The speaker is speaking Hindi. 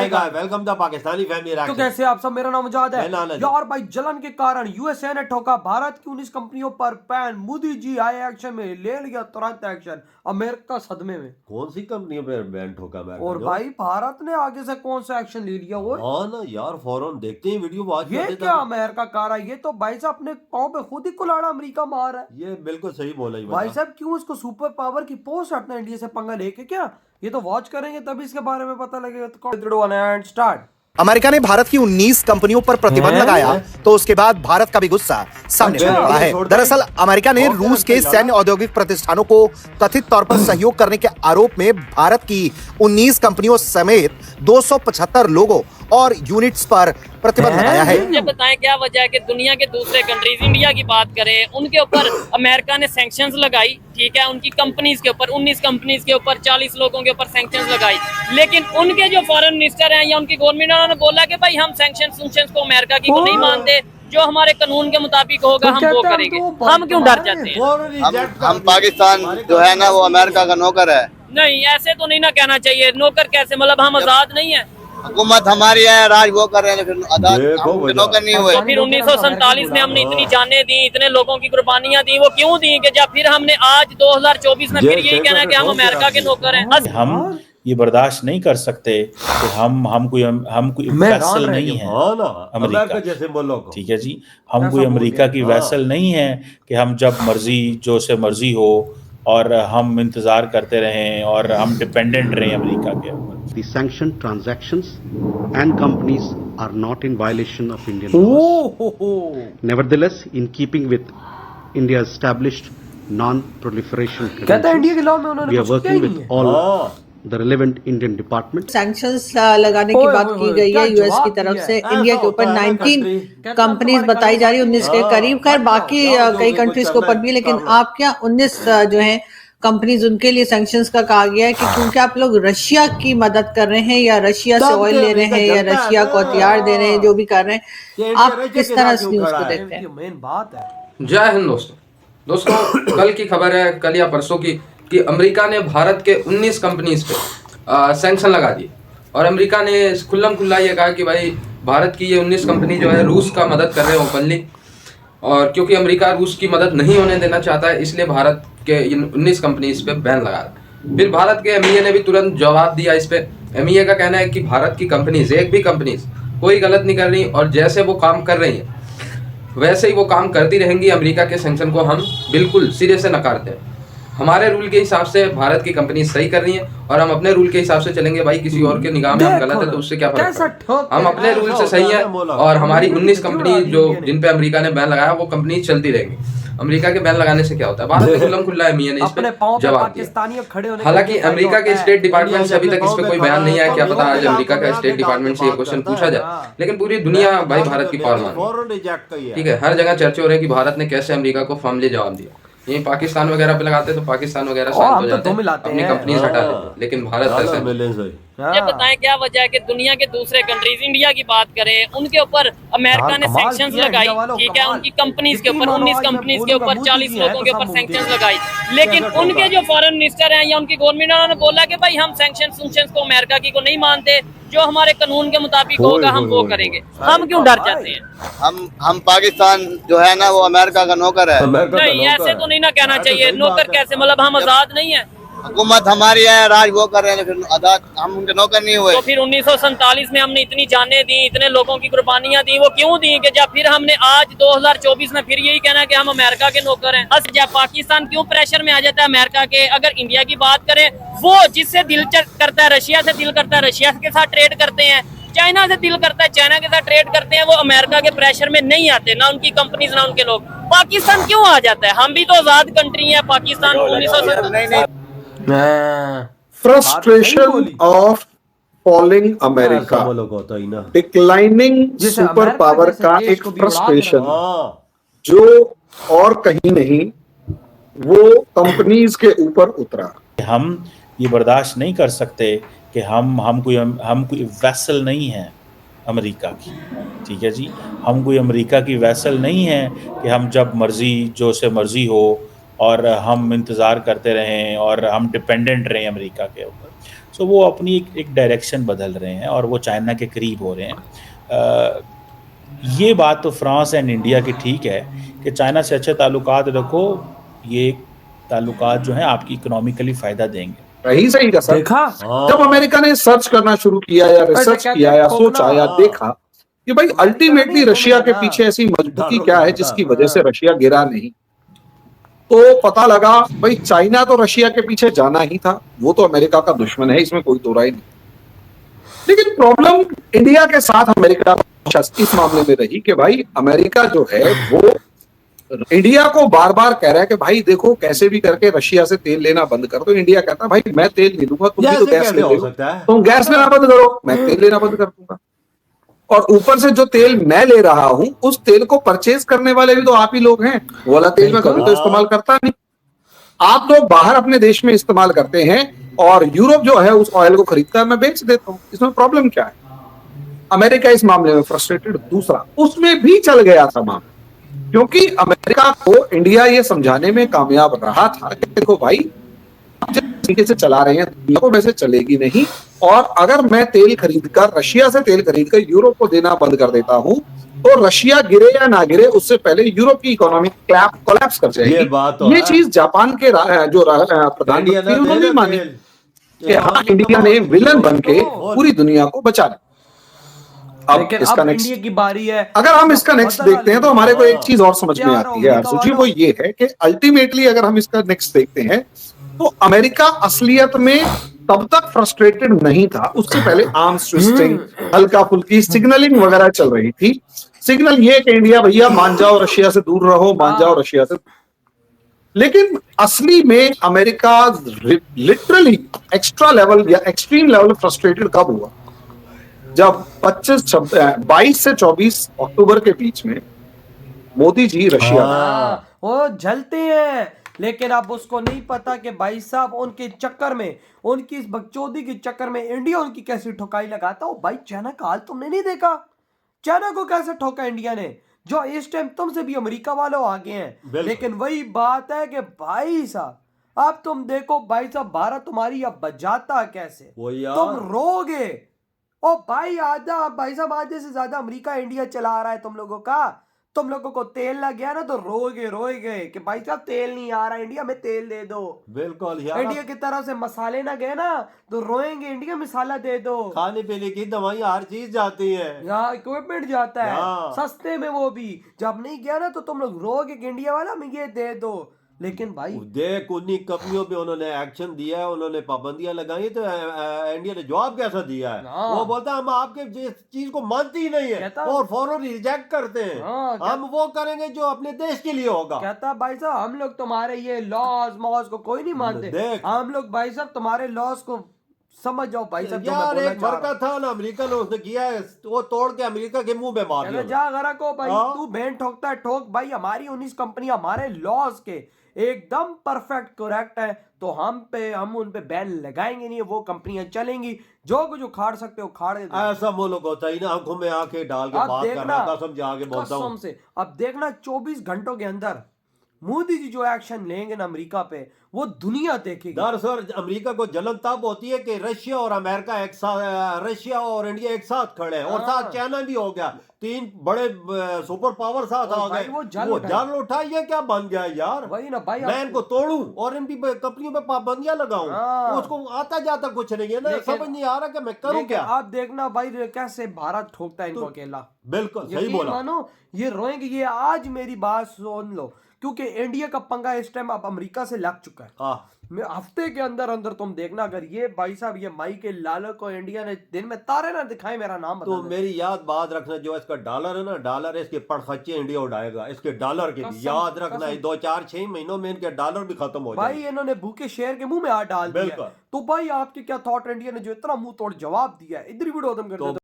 Guys welcome the Pakistani family reaction. तो कैसे आप सब, मेरा नाम मुजाहिद है मैं नानद। यार भाई, जलन के कारण यूएसए ने ठोका भारत की 19 कंपनियों पर बैन। मोदी जी आए एक्शन में, ले लिया तुरंत एक्शन। अमेरिका सदमे में। कौन सी कंपनियों पे बैन ठोका अमेरिका और ने? भाई भारत ने आगे से कौन सा एक्शन ले लिया? वो हाँ ना यार, फौरन देखते हैं वीडियो वॉच ये करते क्या तभी। अमेरिका कर रहा है? ये तो भाई साहब अपने पाँव पे खुद ही कुल्हाड़ा अमेरिका मार रहा है। ये बिल्कुल सही बोला ही भाई बता। साहब क्यों इसको सुपर पावर की पोस्ट हटना इंडिया से पंगा लेके? क्या ये तो वॉच करेंगे तभी इसके बारे में पता लगेगा। तो स्टार्ट। अमेरिका ने भारत की 19 कंपनियों पर प्रतिबंध लगाया तो उसके बाद भारत का भी गुस्सा सामने अच्छा, पड़ा है। दरअसल अमेरिका ने रूस के सैन्य औद्योगिक प्रतिष्ठानों को कथित तौर पर सहयोग करने के आरोप में भारत की 19 कंपनियों समेत 275 लोगों और यूनिट्स पर प्रतिबंध लगाया है। मुझे बताएं क्या वजह है कि दुनिया के दूसरे कंट्रीज, इंडिया की बात करें, उनके ऊपर अमेरिका ने सैंक्शंस लगाई, ठीक है, उनकी कंपनीज के ऊपर 19 कंपनीज के ऊपर 40 लोगों के ऊपर सैंक्शंस लगाई, लेकिन उनके जो फॉरेन मिनिस्टर हैं या उनकी गवर्नमेंट ने बोला कि भाई हम सैंक्शंस को अमेरिका की को नहीं मानते, जो हमारे कानून के मुताबिक होगा हम वो करेंगे। हम क्यों डर जाते हैं? हम पाकिस्तान जो है ना वो अमेरिका का नौकर है। नहीं, ऐसे तो नहीं ना कहना चाहिए। नौकर कैसे, मतलब हम आजाद नहीं है? हुकूमत हमारी है, राज वो कर रहे हैं, लेकिन हम नौकर नहीं हुए। तो फिर 1947 में हमने इतनी जानें दी, इतने लोगों की कुर्बानियां दी, वो क्यों दी कि जब फिर हमने आज 2024 में फिर यही कहना है कि हम अमेरिका के नौकर हैं? हम ये बर्दाश्त नहीं कर सकते कि हम कोई वैसल नहीं है अमेरिका जैसे बोलो को। ठीक है जी, हम कोई अमेरिका की वैसल नहीं है कि हम जब मर्जी जो से मर्जी हो और हम इंतजार करते रहें और हम डिपेंडेंट रहें अमेरिका के ऊपर। The sanctioned transactions and companies are not in violation of Indian laws. Nevertheless, in keeping with India's established non-proliferation कहता है इंडिया के लॉ में credentials, उन्होंने we are कुछ किया working ही with नहीं है। all the relevant Indian departments. Sanctions लगाने की बात की गई है यूएस की तरफ से। इंडिया के ऊपर 19 कंपनीज बताई जा रही है, 19 के करीब। खैर बाकी कई कंट्रीज के ऊपर भी, लेकिन आप क्या 19 जो है कंपनीज, उनके लिए सैंक्शंस का कहा गया है कि क्योंकि आप लोग रशिया की मदद कर रहे हैं या रशिया से ऑयल ले रहे हैं या रशिया को हथियार दे रहे हैं, जो भी कर रहे हैं, आप किस तरह इस न्यूज को देखते हैं? मेन बात है। जय हिंद दोस्तों कल की खबर है, कल या परसों की, कि अमेरिका ने भारत के 19 कंपनीज पे सैंक्शन लगा दिए। और अमेरिका ने खुल्लम खुल्ला ये कहा कि भाई भारत की ये 19 कंपनी जो है रूस का मदद कर रहे हैं ओपनली, और क्योंकि अमेरिका रूस की मदद नहीं होने देना चाहता है, इसलिए भारत के 19 कंपनीज पे बैन लगा रहा। फिर भारत के एमईए ने भी तुरंत जवाब दिया इस पे। एमईए का कहना है कि भारत की कंपनीज, एक भी कंपनीज कोई गलत नहीं कर रही, और जैसे वो काम कर रही है वैसे ही वो काम करती रहेंगी। अमेरिका के सैंक्शन को हम बिल्कुल सिरे से नकारते हैं। हमारे रूल के हिसाब से भारत की कंपनी सही कर रही है और हम अपने रूल के हिसाब से चलेंगे। भाई किसी और के निगाह में हम गलत है तो उससे क्या फर्क पड़ता? हम अपने रूल से सही है और हमारी 19 कंपनी जो जिन पे अमेरिका ने बैन लगाया वो कंपनी चलती रहेंगी। अमेरिका के बैन लगाने से क्या होता है? भारत में खुल्लम खुल्ला एमईए ने इस पे जवाब दिया। हालांकि अमेरिका के स्टेट डिपार्टमेंट से अभी तक इस पे कोई बयान नहीं आया। क्या पता आज अमेरिका का स्टेट डिपार्टमेंट से ये क्वेश्चन पूछा जाए, लेकिन पूरी दुनिया भाई भारत की पार मान, ठीक है। हर जगह चर्चे हो रहे हैं कि भारत ने कैसे अमेरिका को फॉर्मली जवाब दिया। ये पाकिस्तान वगैरह पे लगाते तो पाकिस्तान वगैरह शांत हो जाते हैं, अपनी कंपनीज हटा लेते, लेकिन भारत ऐसा नहीं। ये बताएं क्या वजह है कि दुनिया के दूसरे कंट्रीज, इंडिया की बात करें, उनके ऊपर अमेरिका ने सैंक्शंस लगाई, ठीक है, उनकी कंपनीज के ऊपर 19 कंपनीज के ऊपर 40 लोगों के ऊपर सैंक्शंस लगाई, लेकिन उनके जो फॉरेन मिनिस्टर हैं या उनकी गवर्नमेंट ने बोला कि भाई हम सैंक्शंस को अमेरिका की को नहीं मानते, जो हमारे कानून के मुताबिक होगा हम वो करेंगे। हम क्यों डर जाते हैं? हम पाकिस्तान जो है ना वो अमेरिका का नौकर है। नहीं, ऐसे तो नहीं ना कहना चाहिए। नौकर कैसे, मतलब हम आजाद नहीं है? हुकूमत हमारी है, राज वो कर रहे हैं, लेकिन हम उनके नौकर नहीं हुए। तो फिर 1947 में हमने इतनी जानें दी, इतने लोगों की कुर्बानियां दी, वो क्यों दी कि जब फिर हमने आज 2024 में फिर यही कहना है कि हम अमेरिका के नौकर हैं? बस जब पाकिस्तान क्यों प्रेशर में आ जाता है अमेरिका के? अगर इंडिया की बात करें, वो जिससे दिल करता है, रशिया से दिल करता है, रशिया के साथ ट्रेड करते हैं, चाइना से दिल करता है, चाइना के साथ ट्रेड करते हैं, वो अमेरिका के प्रेशर में नहीं आते, ना उनकी कंपनीज ना उनके लोग। पाकिस्तान क्यों आ जाता है? हम भी तो आजाद कंट्री है। Pakistan 1947 frustration of falling America, declining super power का एक frustration जो और कहीं नहीं वो कंपनीज के ऊपर उतरा। हम ये बर्दाश्त नहीं कर सकते कि हम कोई वैसल नहीं है अमेरिका की, ठीक है जी। हम कोई अमेरिका की वैसल नहीं है कि हम जब मर्जी जो से मर्जी हो और हम इंतज़ार करते रहें और हम डिपेंडेंट रहें अमेरिका के ऊपर। सो वो अपनी एक डायरेक्शन बदल रहे हैं और वो चाइना के करीब हो रहे हैं। ये बात तो फ्रांस एंड इंडिया की ठीक है कि चाइना से अच्छे ताल्लुकात रखो, ये ताल्लुकात जो हैं आपकी इकोनॉमिकली फ़ायदा देंगे। सही का सर, जब अमेरिका ने सर्च करना शुरू किया या रिसर्च किया या सोचा या देखा कि भाई अल्टीमेटली रशिया के पीछे ऐसी मजबूती क्या है जिसकी वजह से रशिया गिरा नहीं, तो पता लगा भाई चाइना तो रशिया के पीछे जाना ही था, वो तो अमेरिका का दुश्मन है, इसमें कोई दो राय नहीं। लेकिन प्रॉब्लम इंडिया के साथ अमेरिका इस मामले में रही कि भाई अमेरिका जो है वो इंडिया को बार बार कह रहा है कि भाई देखो कैसे भी करके रशिया से तेल लेना बंद कर दो। इंडिया कहता है भाई मैं तेल नहीं दूंगा, तुम भी तो गैस ले लो, तुम गैस लेना बंद करो, मैं तेल लेना बंद कर दूंगा। और ऊपर से जो तेल मैं ले रहा हूं उस तेल को परचेज करने वाले भी तो आप ही लोग हैं, वो वाला तेल मैं कभी तो इस्तेमाल करता नहीं, आप लोग बाहर अपने देश में इस्तेमाल करते हैं और यूरोप जो है उस ऑयल को खरीदता है, मैं बेच देता हूं, इसमें प्रॉब्लम क्या है? अमेरिका इस मामले में फ्रस्ट्रेटेड। दूसरा, उसमें भी चल गया था मामला, क्योंकि अमेरिका को इंडिया ये समझाने में कामयाब रहा था कि देखो भाई जिस तरीके से चला रहे हैं दुनिया को वैसे चलेगी नहीं, और अगर मैं तेल खरीदकर रशिया से तेल खरीदकर यूरोप को देना बंद कर देता हूं तो रशिया गिरे या ना गिरे उससे पहले यूरोप की इकोनॉमी कोलैप्स कर जाएगी। ये चीज जापान के जो प्रधानमंत्री उन्होंने मानी कि हाँ इंडिया ने विलन बन के पूरी दुनिया को बचा लिया। अब इसका नेक्स्ट इंडिया की बारी है। अगर हम इसका नेक्स्ट देखते हैं तो हमारे को एक चीज और समझ में आती है आरजू जी, वो ये है कि अल्टीमेटली अगर हम इसका नेक्स्ट देखते हैं तो अमेरिका असलियत में तब तक फ्रस्ट्रेटेड नहीं था, उससे पहले आर्म्स ट्विस्टिंग, हल्का फुल्की सिग्नलिंग वगैरह चल रही थी। सिग्नल ये कि इंडिया भैया मान जाओ रशिया से दूर रहो, मान जाओ रशिया से। लेकिन असली में अमेरिका लिटरली एक्स्ट्रा लेवल या एक्सट्रीम लेवल फ्रस्ट्रेटेड कब हुआ? जब 22 से 24 अक्टूबर के बीच में मोदी जी रशिया वो जलते हैं, लेकिन अब उसको नहीं पता कि भाई साहब उनके चक्कर में, उनकी इस बकचोदी के चक्कर में इंडिया उनकी कैसी ठुकाई लगाता। हो भाई चाइना का हाल तुमने नहीं देखा, चाइना को कैसे ठोका इंडिया ने, जो इस टाइम तुमसे भी अमेरिका वालों आगे हैं। लेकिन वही बात है कि भाई साहब अब तुम देखो भाई साहब भारत तुम्हारी अब बजाता कैसे, तुम रोगे। ओ भाई आधा भाई साहब आधे से ज्यादा अमेरिका इंडिया चला रहा है तुम लोगों का। तुम लोगों को तेल लग गया ना तो रोए कि भाई साहब तेल नहीं आ रहा, इंडिया में तेल दे दो। बिल्कुल यार, इंडिया की तरफ से मसाले ना गए ना तो रोएंगे, इंडिया मसाला दे दो। खाने पीने की दवाइयां हर चीज जाती है, यहाँ इक्विपमेंट जाता है सस्ते में, वो भी जब नहीं गया ना तो तुम लोग रोगे कि इंडिया वाला हमें ये दे दो। लेकिन भाई देख उन्हीं कंपनियों पे उन्होंने एक्शन दिया है, उन्होंने पाबंदियां लगाई, तो इंडिया ने जवाब कैसा दिया है? वो बोलता है हम आपके चीज को मानती ही नहीं है और फौरन रिजेक्ट करते हैं। हम वो करेंगे जो अपने देश के लिए होगा। कहता भाई साहब हम लोग तुम्हारे ये लॉज मॉज को कोई नहीं मानते, हम लोग भाई साहब तुम्हारे लॉज को समझ जाओ भाई साहब। यार एक वर्का था ना अमेरिका ने, उसने किया है वो तोड़ के अमेरिका के मुंह में मार दिया। जा गरा को भाई तू बैंड ठोकता है ठोक, भाई हमारी 19 कंपनी हमारे लॉज के एकदम परफेक्ट करेक्ट है, तो हम उन पे बैन लगाएंगे नहीं, वो कंपनियां चलेंगी, जो कुछ उखाड़ सकते हो उखाड़ देते। ऐसा मुल्क होता ही ना, आंखों में आंखें डाल के बात करना, कसम जाके बोलता हूं। से अब देखना 24 घंटों के अंदर मोदी जी जो एक्शन लेंगे ना अमेरिका पे वो दुनिया देखेगी। दरअसल अमेरिका को जलन तब होती है कि रशिया और अमेरिका एक साथ, रशिया और इंडिया एक साथ खड़े हैं और साथ चाइना भी हो गया, तीन बड़े सुपर पावर साथ आ गए। वो जल उठाई है क्या बन गया यार? वही ना भाई, मैं इनको तोड़ूं और इनकी कंपनियों पे पाबंदियां लगाऊं, उसको आता जाता कुछ नहीं है ना, समझ नहीं आ रहा कि मैं करूं क्या। आप देखना भाई कैसे भारत ठोकता है इनको अकेला। बिल्कुल सही बोला, मानो ये रोएंगे। ये आज मेरी बात सुन लो, क्योंकि इंडिया का पंगा इस टाइम अब अमेरिका से लग चुका है। हफ्ते के अंदर अंदर तुम देखना, अगर ये भाई साहब ये माई के लालर को इंडिया ने दिन में तारे ना दिखाए, मेरा नाम बता। तो मेरी याद बात रखना, जो इसका डॉलर है ना, डॉलर इसके पड़खच्चे इंडिया उड़ाएगा, इसके डॉलर के भी याद रखना। 2-4-6 महीनों में इनके डॉलर भी खत्म हो जाए। भाई इन्होंने भूखे शेर के मुंह में हाथ डाल दिया। तो भाई आपके क्या थॉट, इंडिया ने जो इतना मुंह तोड़ जवाब दिया, इधर ही वीडियो खत्म कर दो।